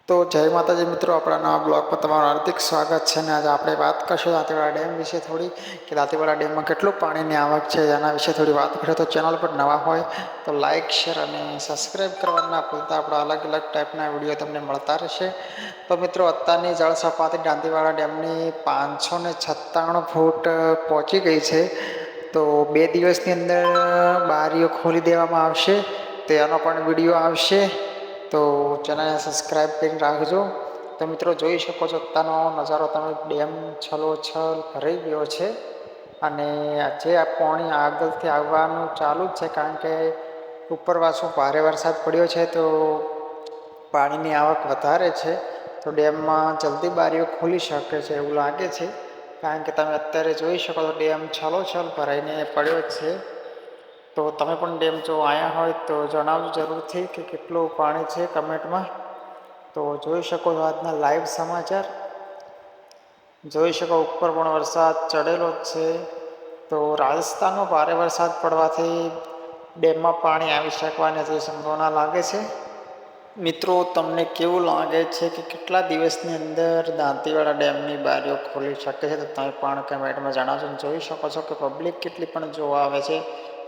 તો જય માતાજી મિત્રો, આપણા નવા બ્લોગ પર તમારું હાર્દિક સ્વાગત છે. અને આજે આપણે વાત કરીશું દાંતીવાડા ડેમ વિશે થોડી, કે દાંતીવાડા ડેમમાં કેટલું પાણીની આવક છે એના વિશે થોડી વાત કરીએ. તો ચેનલ પર નવા હોય તો લાઇક, શેર અને સબસ્ક્રાઈબ કરવાના ના ભૂલતા. આપણા અલગ અલગ ટાઈપના વિડીયો તમને મળતા રહેશે. તો મિત્રો, અત્યારની જળ સપાટી દાંતીવાડા ડેમની 596 ફૂટ પહોંચી ગઈ છે. તો 2 દિવસની અંદર બારીઓ ખોલી દેવામાં આવશે, તેનો પણ વિડીયો આવશે. તો ચેનલને સબસ્ક્રાઈબ કરીને રાખજો. તો મિત્રો, જોઈ શકો છો અત્યારનો નજારો તમે. ડેમ છલોછલ ભરાઈ ગયો છે અને આજે આ પાણી આગળથી આવવાનું ચાલુ જ છે, કારણ કે ઉપરવાસમાં ભારે વરસાદ પડ્યો છે તો પાણીની આવક વધારે છે. તો ડેમમાં જલ્દી બારીઓ ખુલી શકે છે એવું લાગે છે, કારણ કે તમે અત્યારે જોઈ શકો છો ડેમ છલોછલ ભરાઈને પડ્યો છે. તો તમે પણ ડેમ જો આવ્યા હોય તો જણાવજો જરૂરથી કે કેટલું પાણી છે કમેન્ટમાં. તો જોઈ શકો છો આજના લાઈવ સમાચાર. જોઈ શકો ઉપર પણ વરસાદ ચડેલો જ છે. તો રાજસ્થાનમાં ભારે વરસાદ પડવાથી ડેમમાં પાણી આવી શકવાની હજી સંભાવના લાગે છે. મિત્રો, તમને કેવું લાગે છે કે કેટલા દિવસની અંદર દાંતીવાડા ડેમની બારીઓ ખોલી શકે છે? તો તમે પણ કમેન્ટમાં જણાવજો. જોઈ શકો છો કે પબ્લિક કેટલી પણ જોવા આવે છે.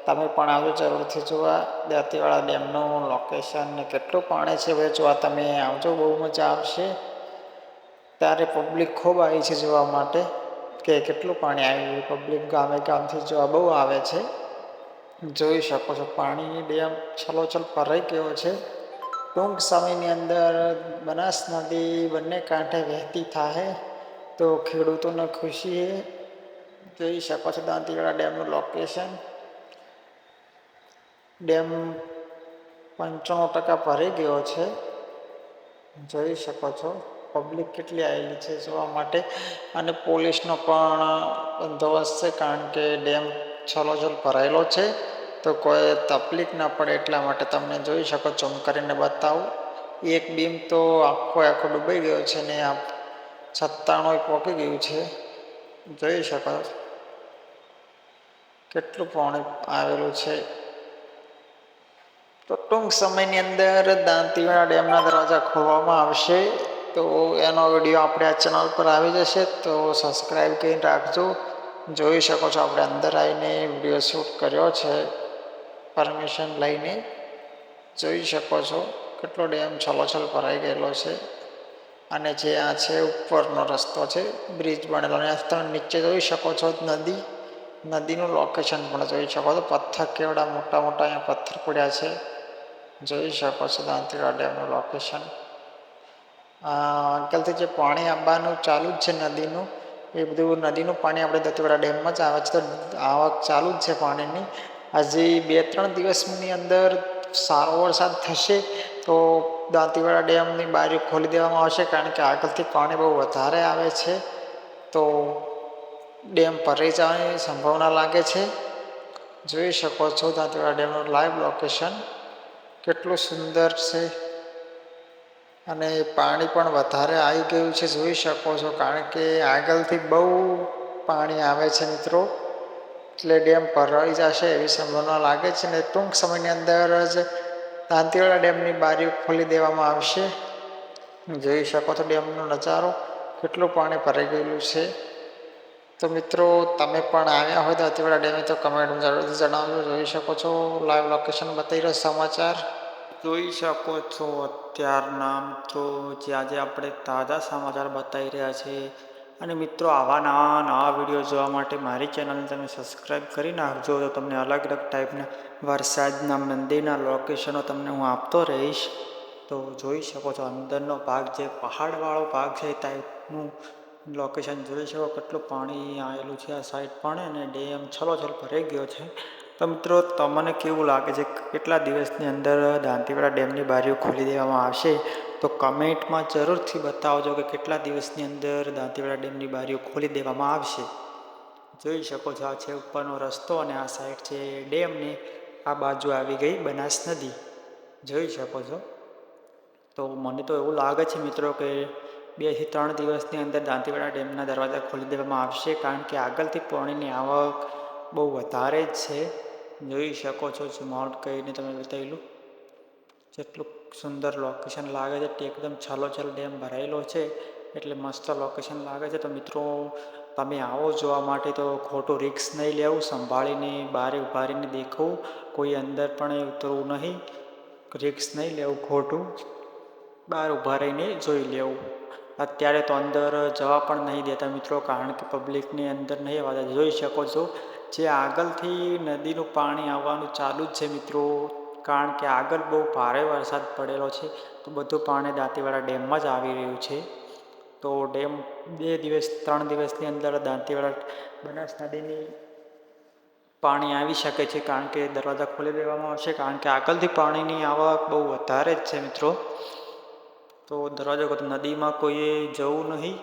તમે પણ આવજો જરૂરથી જોવા દાંતીવાડા ડેમનું લોકેશન ને કેટલું પાણી છે ભાઈ જોવા. તમે આવજો, બહુ મજા આવશે. ત્યારે પબ્લિક ખૂબ આવી છે જોવા માટે કે કેટલું પાણી આવ્યું. પબ્લિક ગામે ગામથી જોવા બહુ આવે છે. જોઈ શકો છો પાણી ડેમ છલોછલ ભરાઈ ગયો છે. ટૂંક સમયની અંદર બનાસ નદી બંને કાંઠે વહેતી થાય તો ખેડૂતોને ખુશી. જોઈ શકો છો દાંતીવાડા ડેમનું લોકેશન. ડેમ 95% ભરાઈ ગયો છે. જોઈ શકો છો પબ્લિક કેટલી આવેલી છે જોવા માટે. અને પોલીસનો પણ બંદોબસ્ત છે, કારણ કે ડેમ છલોછલ ભરાયેલો છે તો કોઈ તકલીફ ના પડે એટલા માટે. તમને જોઈ શકો છો, કરીને બતાવું. એક બીમ તો આખો ડૂબાઈ ગયો છે ને આ 97 પહોંચી ગયું છે. જોઈ શકો કેટલું પાણી આવેલું છે. તો ટૂંક સમયની અંદર દાંતીવાડા ડેમના દરવાજા ખોલવામાં આવશે. તો એનો વિડીયો આપણે આ ચેનલ પર આવી જશે, તો સબસ્ક્રાઈબ કરીને રાખજો. જોઈ શકો છો આપણે અંદર આવીને વિડીયો શૂટ કર્યો છે પરમિશન લઈને. જોઈ શકો છો કેટલો ડેમ છલોછલ ભરાઈ ગયેલો છે. અને જે આ છે ઉપરનો રસ્તો છે, બ્રિજ બનેલો. અને તમે નીચે જોઈ શકો છો નદીનું લોકેશન પણ જોઈ શકો છો. પથ્થર કેવડા મોટા મોટા અહીંયા પથ્થર પડ્યા છે. જોઈ શકો છો દાંતીવાડા ડેમનું લોકેશન. અંકલથી જે પાણી આવવાનું ચાલુ જ છે નદીનું, એ બધું નદીનું પાણી આપણે દાંતીવાડા ડેમમાં જ આવે છે. તો આવક ચાલુ જ છે પાણીની. હજી 2-3 દિવસની અંદર સારો વરસાદ થશે તો દાંતીવાડા ડેમની બારીઓ ખોલી દેવામાં આવશે, કારણ કે આગળથી પાણી બહુ વધારે આવે છે. તો ડેમ ભરાઈ જવાની સંભાવના લાગે છે. જોઈ શકો છો દાંતીવાડા ડેમનું લાઈવ લોકેશન કેટલું સુંદર છે. અને પાણી પણ વધારે આવી ગયું છે, જોઈ શકો છો, કારણ કે આગળથી બહુ પાણી આવે છે મિત્રો. એટલે ડેમ ભરાઈ જશે એવી સંભાવના લાગે છે. ને ટૂંક સમયની અંદર જ દાંતીવાડા ડેમની બારીઓ ખોલી દેવામાં આવશે. જોઈ શકો છો ડેમનો નજારો, કેટલું પાણી ભરાઈ ગયેલું છે. તો મિત્રો, તમે પણ આવ્યા હોય દાંતીવાડા ડેમે તો કમેન્ટમાં જરૂરથી જણાવજો. જોઈ શકો છો લાઈવ લોકેશન બતાવી રહ્યો સમાચાર. જોઈ શકો છો અત્યારના તો જે આજે આપણે તાજા સમાચાર બતાવી રહ્યા છે. અને મિત્રો, આવા નવા વિડીયો જોવા માટે મારી ચેનલને તમે સબસ્ક્રાઈબ કરી નાખજો. તો તમને અલગ અલગ ટાઈપના વરસાદના મંદિરના લોકેશનો તમને હું આપતો રહીશ. તો જોઈ શકો છો અંદરનો ભાગ, જે પહાડવાળો ભાગ છે એ ટાઈપનું લોકેશન જોઈ શકો. કેટલું પાણી આવેલું છે આ સાઈડ પણ, અને ડેમ છલોછલ ભરાઈ ગયો છે. તો મિત્રો, તમને કેવું લાગે છે કેટલા દિવસની અંદર દાંતીવાડા ડેમની બારીઓ ખોલી દેવામાં આવશે? તો કમેન્ટમાં જરૂરથી બતાવજો કે કેટલા દિવસની અંદર દાંતીવાડા ડેમની બારીઓ ખોલી દેવામાં આવશે. જોઈ શકો છો આ છે ઉપરનો રસ્તો, અને આ સાઈડ છે ડેમની આ બાજુ આવી ગઈ બનાસ નદી. જોઈ શકો છો. તો મને તો એવું લાગે છે મિત્રો કે 2 થી 3 દિવસની અંદર દાંતીવાડા ડેમના દરવાજા ખોલી દેવામાં આવશે, કારણ કે આગળથી પાણીની આવક બહુ વધારે જ છે. જોઈ શકો છો માઉન્ટ કહીને તમે બતાવેલું જેટલું સુંદર લોકેશન લાગે છે. એકદમ છલોછલ ડેમ ભરાયેલો છે એટલે મસ્ત લોકેશન લાગે છે. તો મિત્રો તમે આવો જોવા માટે તો ખોટું રિસ્ક નહીં લેવું, સંભાળીને બારે ઉભા રહીને દેખવું, કોઈ અંદર પણ ઉતરવું નહીં, રિસ્ક નહીં લેવું ખોટું, બહાર ઊભા રહીને જોઈ લેવું. અત્યારે તો અંદર જવા પણ નહીં દેતા મિત્રો, કારણ કે પબ્લિકની અંદર નહીં આવવા દેતા. જોઈ શકો છો જે આગળથી નદીનું પાણી આવવાનું ચાલુ જ છે મિત્રો, કારણ કે આગળ બહુ ભારે વરસાદ પડેલો છે તો બધું પાણી દાંતીવાડા ડેમમાં જ આવી રહ્યું છે. તો ડેમ 3 દિવસની અંદર દાંતીવાડા બનાસ નદીની પાણી આવી શકે છે, કારણ કે દરવાજા ખોલી દેવામાં આવશે, કારણ કે આગળથી પાણીની આવક બહુ વધારે જ છે મિત્રો. તો દરવાજો નદીમાં કોઈએ જવું નહીં,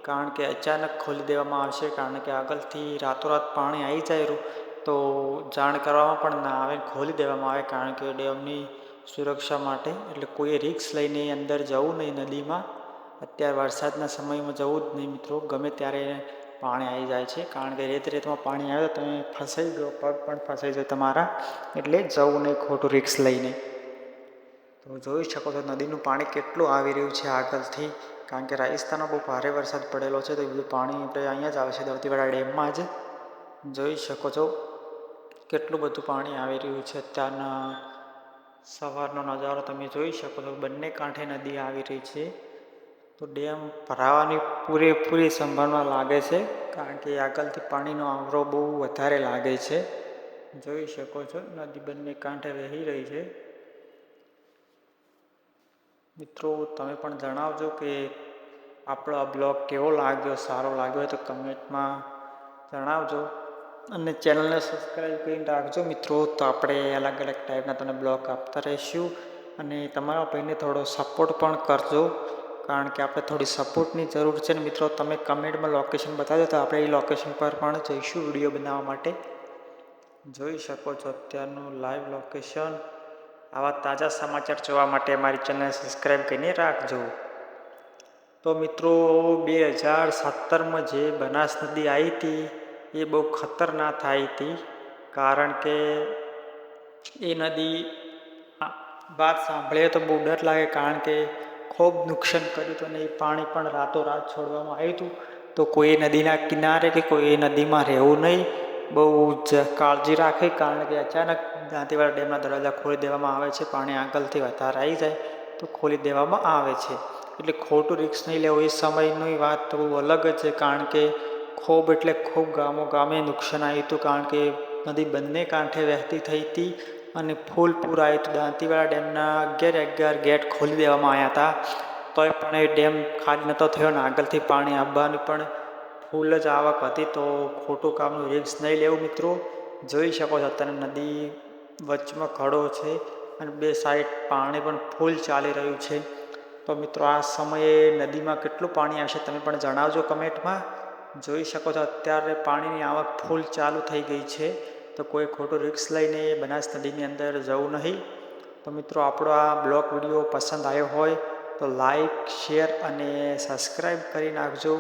કારણ કે અચાનક ખોલી દેવામાં આવશે, કારણ કે આગળથી રાતોરાત પાણી આવી જાય તો જાણ કરવામાં પણ ના આવે, ખોલી દેવામાં આવે, કારણ કે ડેમની સુરક્ષા માટે. એટલે કોઈએ રિસ્ક લઈને અંદર જવું નહીં નદીમાં. અત્યારે વરસાદના સમયમાં જવું જ નહીં મિત્રો, ગમે ત્યારે પાણી આવી જાય છે, કારણ કે રેતમાં પાણી આવે તો તમે ફસાઈ ગયો, પગ પણ ફસાઈ જાય તમારા, એટલે જવું નહીં ખોટું રિસ્ક લઈને. તો જોઈ શકો છો નદીનું પાણી કેટલું આવી રહ્યું છે આગળથી, કારણ કે રાજસ્થાનમાં બહુ ભારે વરસાદ પડેલો છે તો એ બધું પાણી આપણે અહીંયા જ આવે છે દાંતીવાડા ડેમમાં જ. જોઈ શકો છો કેટલું બધું પાણી આવી રહ્યું છે. અત્યારના સવારનો નજારો તમે જોઈ શકો છો, બંને કાંઠે નદી આવી રહી છે. તો ડેમ ભરાવાની પૂરેપૂરી સંભાવના લાગે છે, કારણ કે આગળથી પાણીનો આવરો બહુ વધારે લાગે છે. જોઈ શકો છો નદી બંને કાંઠે વહી રહી છે. મિત્રો તમે પણ જણાવજો કે આપણો આ બ્લોગ કેવો લાગ્યો, સારો લાગ્યો હોય તો કમેન્ટમાં જણાવજો, અને ચેનલને સબસ્ક્રાઈબ કરીને રાખજો મિત્રો. તો આપણે અલગ અલગ ટાઈપના તમને બ્લોગ આપતા રહીશું, અને તમારા ભાઈને થોડો સપોર્ટ પણ કરજો, કારણ કે આપણે થોડી સપોર્ટની જરૂર છે ને મિત્રો. તમે કમેન્ટમાં લોકેશન બતાવજો તો આપણે એ લોકેશન પર પણ જઈશું વિડીયો બનાવવા માટે. જોઈ શકો છો અત્યારનું લાઈવ લોકેશન. આવા તાજા સમાચાર જોવા માટે અમારી ચેનલને સબસ્ક્રાઈબ કરીને રાખજો. તો મિત્રો 2017માં જે બનાસ નદી આવી હતી એ બહુ ખતરનાક આવી હતી, કારણ કે એ નદી વાત સાંભળીએ તો બહુ ડર લાગે, કારણ કે ખૂબ નુકસાન કર્યું હતું અને એ પાણી પણ રાતોરાત છોડવામાં આવ્યું હતું. તો કોઈ નદીના કિનારે કે કોઈ નદીમાં રહેવું નહીં, બહુ જ કાળજી રાખવી, કારણ કે અચાનક દાંતીવાડા ડેમના દરવાજા ખોલી દેવામાં આવે છે. પાણી આગળથી વધારે આવી જાય તો ખોલી દેવામાં આવે છે, એટલે ખોટું રિસ્ક નહીં લેવું. એ સમયની વાત તો બહુ અલગ જ છે, કારણ કે ખૂબ ગામે નુકસાન આવ્યું હતું, કારણ કે નદી બંને કાંઠે વહેતી થઈ હતી અને ફૂલ પૂર આવ્યું હતું. દાંતીવાડા ડેમના 11 ગેટ ખોલી દેવામાં આવ્યા હતા, તોય પણ એ ડેમ ખાલી નહોતો થયો અને આગળથી પાણી આવવાની પણ ફૂલ જ આવક હતી. તો ખોટું કામનું રિસ્ક નહીં લેવું મિત્રો. જોઈ શકો છો અત્યારે નદી વચમાં ખડો છે અને બે સાઈડ પાણી પણ ફૂલ ચાલી રહ્યું છે. તો મિત્રો આ સમયે નદીમાં કેટલું પાણી આવશે તમે પણ જણાવજો કમેન્ટમાં. જોઈ શકો છો અત્યારે પાણીની આવક ફૂલ ચાલુ થઈ ગઈ છે, તો કોઈ ખોટું રિસ્ક લઈને બનાસ નદીની અંદર જવું નહીં. તો મિત્રો આપણો આ બ્લોગ વિડીયો પસંદ આવ્યો હોય તો લાઈક, શેર અને સબસ્ક્રાઈબ કરી નાખજો.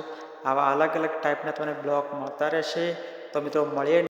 આવા અલગ અલગ ટાઈપના તમને બ્લોગ મળતા રહેશે. તો મિત્રો મળીએ